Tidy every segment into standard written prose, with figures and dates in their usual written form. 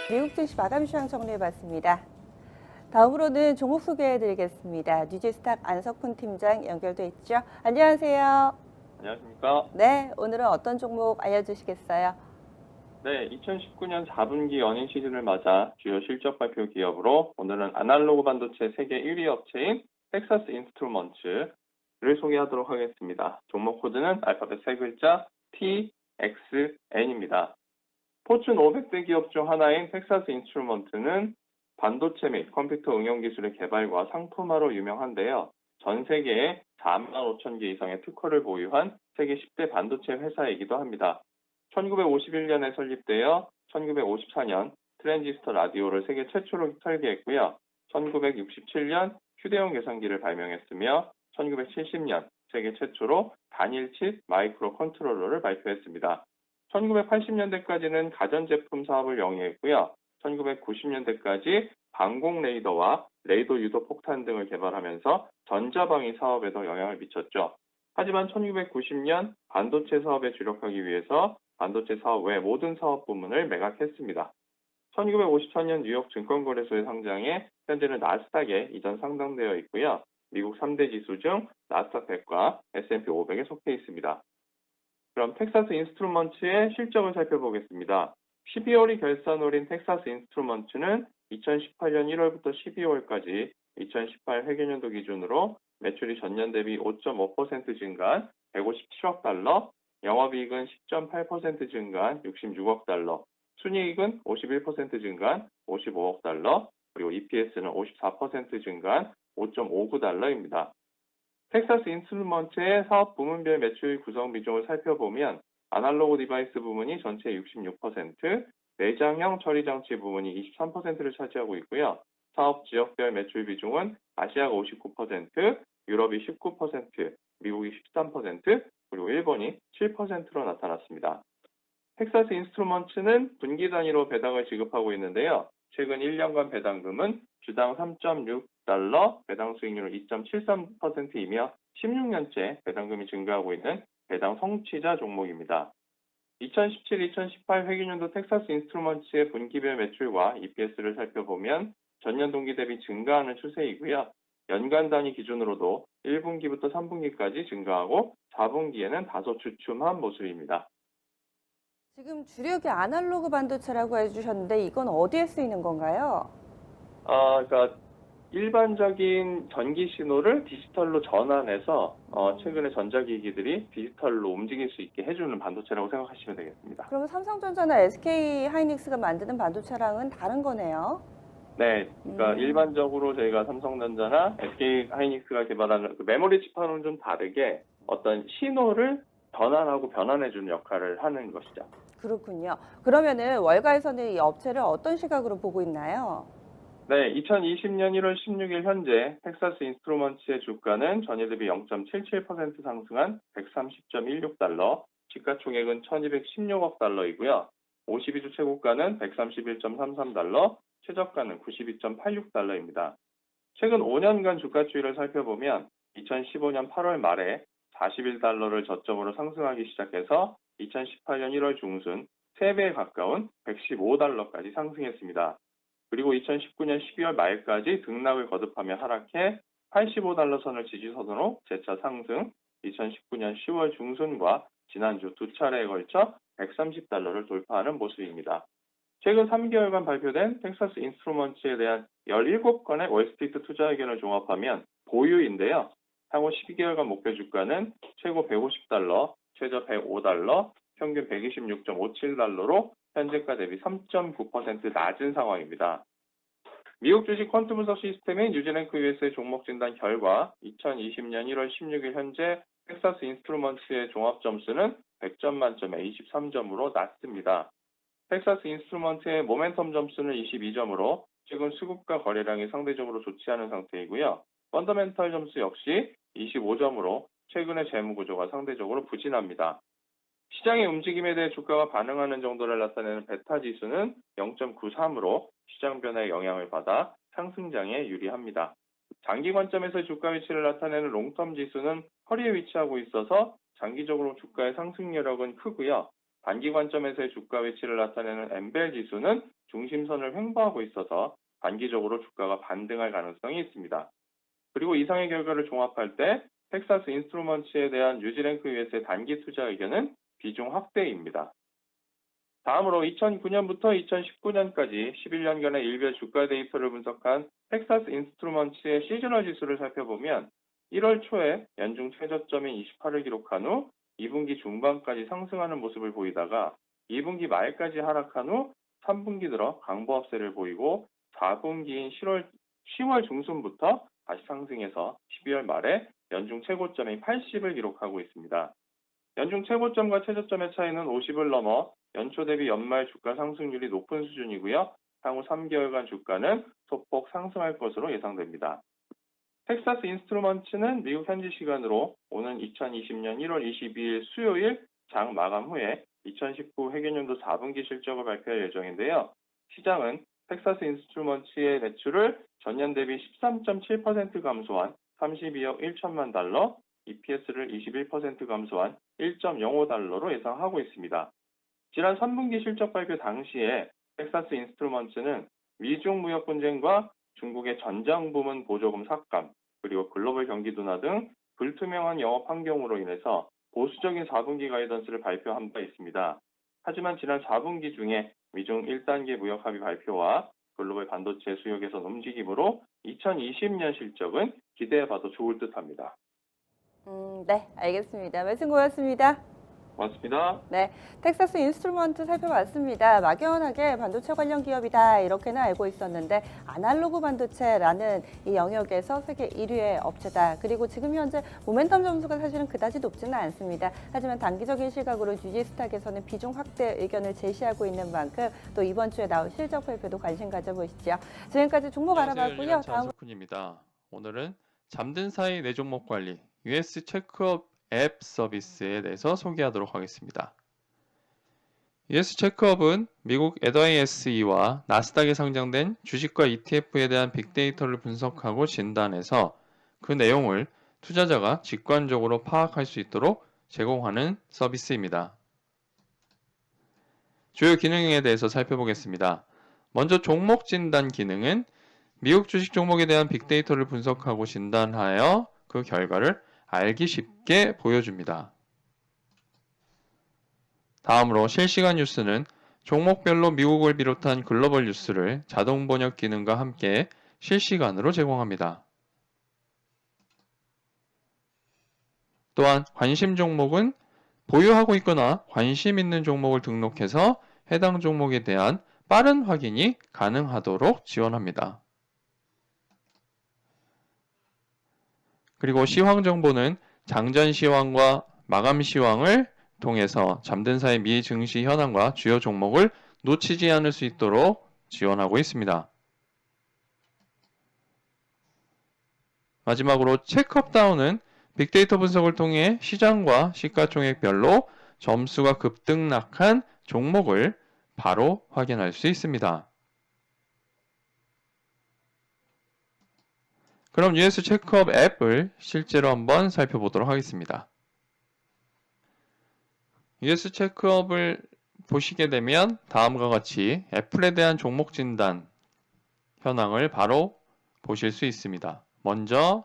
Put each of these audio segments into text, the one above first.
미국 증시 마감 시황 정리해봤습니다. 다음으로는 종목 소개해드리겠습니다. 뉴지스탁 안석훈 팀장 연결돼 있죠. 안녕하세요. 안녕하십니까? 네, 오늘은 어떤 종목 알려주시겠어요? 네, 2019년 4분기 earning 시즌을 맞아 주요 실적 발표 기업으로 오늘은 아날로그 반도체 세계 1위 업체인 텍사스 인스트루먼츠를 소개하도록 하겠습니다. 종목 코드는 알파벳 세 글자 TXN입니다. 포춘 500대 기업 중 하나인 텍사스 인스트루먼트는 반도체 및 컴퓨터 응용 기술의 개발과 상품화로 유명한데요. 전 세계에 4만 5천 개 이상의 특허를 보유한 세계 10대 반도체 회사이기도 합니다. 1951년에 설립되어 1954년 트랜지스터 라디오를 세계 최초로 설계했고요. 1967년 휴대용 계산기를 발명했으며 1970년 세계 최초로 단일칩 마이크로 컨트롤러를 발표했습니다. 1980년대까지는 가전제품 사업을 영위했고요. 1990년대까지 방공 레이더와 레이더 유도 폭탄 등을 개발하면서 전자방위 사업에도 영향을 미쳤죠. 하지만 1990년 반도체 사업에 주력하기 위해서 반도체 사업 외 모든 사업 부문을 매각했습니다. 1954년 뉴욕 증권거래소에 상장해 현재는 나스닥에 이전 상장되어 있고요. 미국 3대 지수 중 나스닥 100과 S&P 500에 속해 있습니다. 그럼 텍사스 인스트루먼츠의 실적을 살펴보겠습니다. 12월이 결산월인 tek사스 인스트루먼츠는 2018년 1월부터 12월까지 2018 회계연도 기준으로 매출이 전년 대비 5.5% 증가한 157억 달러, 영업이익은 10.8% 증가한 66억 달러, 순이익은 51% 증가한 55억 달러, 그리고 EPS는 54% 증가한 5.59달러입니다. 텍사스 인스트루먼트의 사업 부문별 매출 구성 비중을 살펴보면 아날로그 디바이스 부문이 전체 66%, 내장형 처리 장치 부문이 23%를 차지하고 있고요. 사업 지역별 매출 비중은 아시아가 59%, 유럽이 19%, 미국이 13%, 그리고 일본이 7%로 나타났습니다. 텍사스 인스트루먼츠는 분기 단위로 배당을 지급하고 있는데요. 최근 1년간 배당금은 주당 3.6달러, 배당 수익률은 2.73%이며 16년째 배당금이 증가하고 있는 배당 성취자 종목입니다. 2017-2018 회계연도 텍사스 인스트루먼츠의 분기별 매출과 EPS를 살펴보면 전년 동기 대비 증가하는 추세이고요. 연간 단위 기준으로도 1분기부터 3분기까지 증가하고 4분기에는 다소 주춤한 모습입니다. 지금 주력이 아날로그 반도체라고 해주셨는데 이건 어디에 쓰이는 건가요? 그러니까 일반적인 전기 신호를 디지털로 전환해서 최근에 전자기기들이 디지털로 움직일 수 있게 해주는 반도체라고 생각하시면 되겠습니다. 그러면 삼성전자나 SK 하이닉스가 만드는 반도체랑은 다른 거네요. 네, 그러니까 일반적으로 저희가 삼성전자나 SK 하이닉스가 개발하는 그 메모리 칩하고는 좀 다르게 어떤 신호를 전환하고 변환해주는 역할을 하는 것이죠. 그렇군요. 그러면은 월가에서는 이 업체를 어떤 시각으로 보고 있나요? 네, 2020년 1월 16일 현재 텍사스 인스트루먼츠의 주가는 전일 대비 0.77% 상승한 130.16달러, 시가총액은 1216억 달러이고요. 52주 최고가는 131.33달러, 최저가는 92.86달러입니다. 최근 5년간 주가 추이를 살펴보면 2015년 8월 말에 41달러를 저점으로 상승하기 시작해서 2018년 1월 중순 3배에 가까운 115달러까지 상승했습니다. 그리고 2019년 12월 말까지 등락을 거듭하며 하락해 85달러 선을 지지선으로 재차 상승, 2019년 10월 중순과 지난주 두 차례에 걸쳐 130달러를 돌파하는 모습입니다. 최근 3개월간 발표된 텍사스 인스트루먼츠에 대한 17건의 월스트리트 투자 의견을 종합하면 보유인데요. 향후 12개월간 목표 주가는 최고 150달러, 최저 105달러, 평균 126.57달러로 현재가 대비 3.9% 낮은 상황입니다. 미국 주식 퀀트 분석 시스템인 뉴지랭크 USA 종목 진단 결과 2020년 1월 16일 현재 텍사스 인스트루먼츠의 종합 점수는 100점 만점에 23점으로 낮습니다. 텍사스 인스트루먼트의 모멘텀 점수는 22점으로 최근 수급과 거래량이 상대적으로 좋지 않은 상태이고요. 펀더멘털 점수 역시 25점으로 최근의 재무 구조가 상대적으로 부진합니다. 시장의 움직임에 대해 주가가 반응하는 정도를 나타내는 베타 지수는 0.93으로 시장 변화에 영향을 받아 상승장에 유리합니다. 장기 관점에서의 주가 위치를 나타내는 롱텀 지수는 허리에 위치하고 있어서 장기적으로 주가의 상승 여력은 크고요. 단기 관점에서의 주가 위치를 나타내는 엠벨 지수는 중심선을 횡보하고 있어서 단기적으로 주가가 반등할 가능성이 있습니다. 그리고 이상의 결과를 종합할 때 텍사스 인스트루먼츠에 대한 뉴지랭크 US의 단기 투자 의견은 비중 확대입니다. 다음으로 2009년부터 2019년까지 11년간의 일별 주가 데이터를 분석한 텍사스 인스트루먼츠의 시즈널 지수를 살펴보면 1월 초에 연중 최저점인 28을 기록한 후 2분기 중반까지 상승하는 모습을 보이다가 2분기 말까지 하락한 후 3분기 들어 강보합세를 보이고 4분기인 10월 중순부터 다시 상승해서 12월 말에 연중 최고점인 80을 기록하고 있습니다. 연중 최고점과 최저점의 차이는 50을 넘어 연초 대비 연말 주가 상승률이 높은 수준이고요. 향후 3개월간 주가는 소폭 상승할 것으로 예상됩니다. 텍사스 인스트루먼츠는 미국 현지 시간으로 오는 2020년 1월 22일 수요일 장 마감 후에 2019 회계연도 4분기 실적을 발표할 예정인데요. 시장은 텍사스 인스트루먼츠의 매출을 전년 대비 13.7% 감소한 32억 1천만 달러, EPS를 21% 감소한 1.05달러로 예상하고 있습니다. 지난 3분기 실적 발표 당시에 텍사스 인스트루먼츠는 미중 무역 분쟁과 중국의 전장 부문 보조금 삭감, 그리고 글로벌 경기 둔화 등 불투명한 영업 환경으로 인해서 보수적인 4분기 가이던스를 발표한 바 있습니다. 하지만 지난 4분기 중에 미중 1단계 무역 합의 발표와 글로벌 반도체 수요 개선 움직임으로 2020년 실적은 기대해봐도 좋을 듯합니다. 네, 알겠습니다. 말씀 고맙습니다. 고맙습니다. 네, 텍사스 인스트루먼트 살펴봤습니다. 막연하게 반도체 관련 기업이다 이렇게는 알고 있었는데 아날로그 반도체라는 이 영역에서 세계 1위의 업체다. 그리고 지금 현재 모멘텀 점수가 사실은 그다지 높지는 않습니다. 하지만 단기적인 시각으로 뉴지스탁에서는 비중 확대 의견을 제시하고 있는 만큼 또 이번 주에 나올 실적 발표도 관심 가져보시죠. 지금까지 종목 알아봤고요. 다음 안석훈입니다. 오늘은 잠든 사이 내 종목 관리 US 체크업 앱 서비스에 대해서 소개하도록 하겠습니다. US 체크업은 미국 NYSE와 나스닥에 상장된 주식과 ETF에 대한 빅데이터를 분석하고 진단해서 그 내용을 투자자가 직관적으로 파악할 수 있도록 제공하는 서비스입니다. 주요 기능에 대해서 살펴보겠습니다. 먼저 종목 진단 기능은 미국 주식 종목에 대한 빅데이터를 분석하고 진단하여 그 결과를 알기 쉽게 보여줍니다. 다음으로 실시간 뉴스는 종목별로 미국을 비롯한 글로벌 뉴스를 자동 번역 기능과 함께 실시간으로 제공합니다. 또한 관심 종목은 보유하고 있거나 관심 있는 종목을 등록해서 해당 종목에 대한 빠른 확인이 가능하도록 지원합니다. 그리고 시황 정보는 장전 시황과 마감 시황을 통해서 잠든 사이 미 증시 현황과 주요 종목을 놓치지 않을 수 있도록 지원하고 있습니다. 마지막으로 체크업다운은 빅데이터 분석을 통해 시장과 시가총액별로 점수가 급등락한 종목을 바로 확인할 수 있습니다. 그럼 US 체크업 앱을 실제로 한번 살펴보도록 하겠습니다. US 체크업을 보시게 되면 다음과 같이 애플에 대한 종목 진단 현황을 바로 보실 수 있습니다. 먼저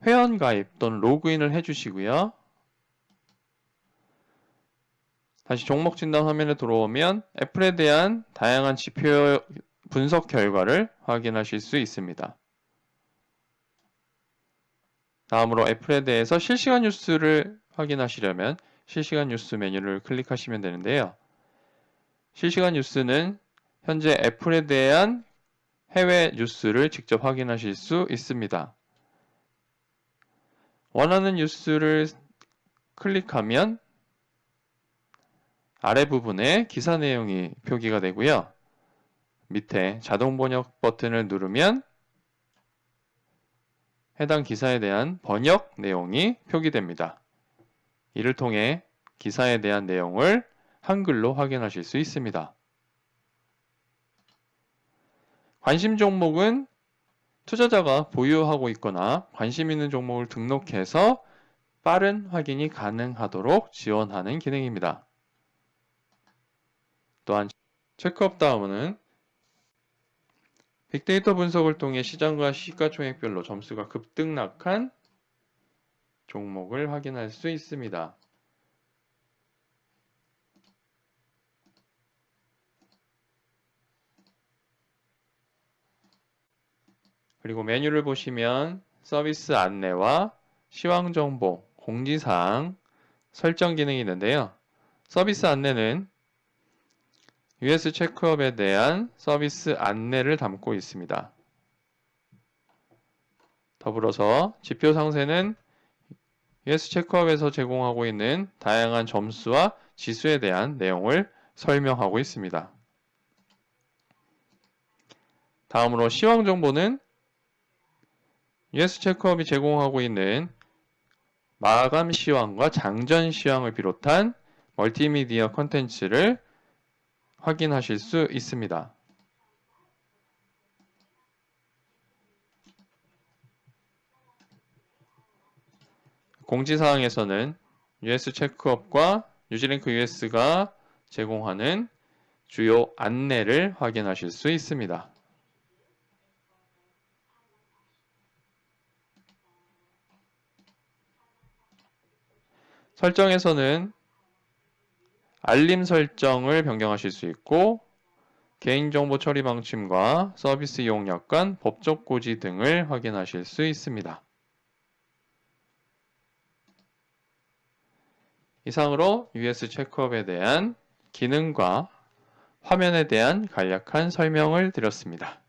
회원 가입 또는 로그인을 해주시고요. 다시 종목 진단 화면에 들어오면 애플에 대한 다양한 지표 분석 결과를 확인하실 수 있습니다. 다음으로 애플에 대해서 실시간 뉴스를 확인하시려면 실시간 뉴스 메뉴를 클릭하시면 되는데요. 실시간 뉴스는 현재 애플에 대한 해외 뉴스를 직접 확인하실 수 있습니다. 원하는 뉴스를 클릭하면 아래 부분에 기사 내용이 표기가 되고요. 밑에 자동 번역 버튼을 누르면 해당 기사에 대한 번역 내용이 표기됩니다. 이를 통해 기사에 대한 내용을 한글로 확인하실 수 있습니다. 관심 종목은 투자자가 보유하고 있거나 관심 있는 종목을 등록해서 빠른 확인이 가능하도록 지원하는 기능입니다. 또한 체크업 다음은 빅데이터 분석을 통해 시장과 시가총액별로 점수가 급등락한 종목을 확인할 수 있습니다. 그리고 메뉴를 보시면 서비스 안내와 시황 정보, 공지사항, 설정 기능이 있는데요. 서비스 안내는 US 체크업에 대한 서비스 안내를 담고 있습니다. 더불어서 지표 상세는 US 체크업에서 제공하고 있는 다양한 점수와 지수에 대한 내용을 설명하고 있습니다. 다음으로 시황 정보는 US 체크업이 제공하고 있는 마감 시황과 장전 시황을 비롯한 멀티미디어 콘텐츠를 확인하실 수 있습니다. 공지사항에서는 US 체크업과 뉴지랭크 US가 제공하는 주요 안내를 확인하실 수 있습니다. 설정에서는 알림 설정을 변경하실 수 있고 개인정보 처리 방침과 서비스 이용력 간 법적 고지 등을 확인하실 수 있습니다. 이상으로 US 체크업에 대한 기능과 화면에 대한 간략한 설명을 드렸습니다.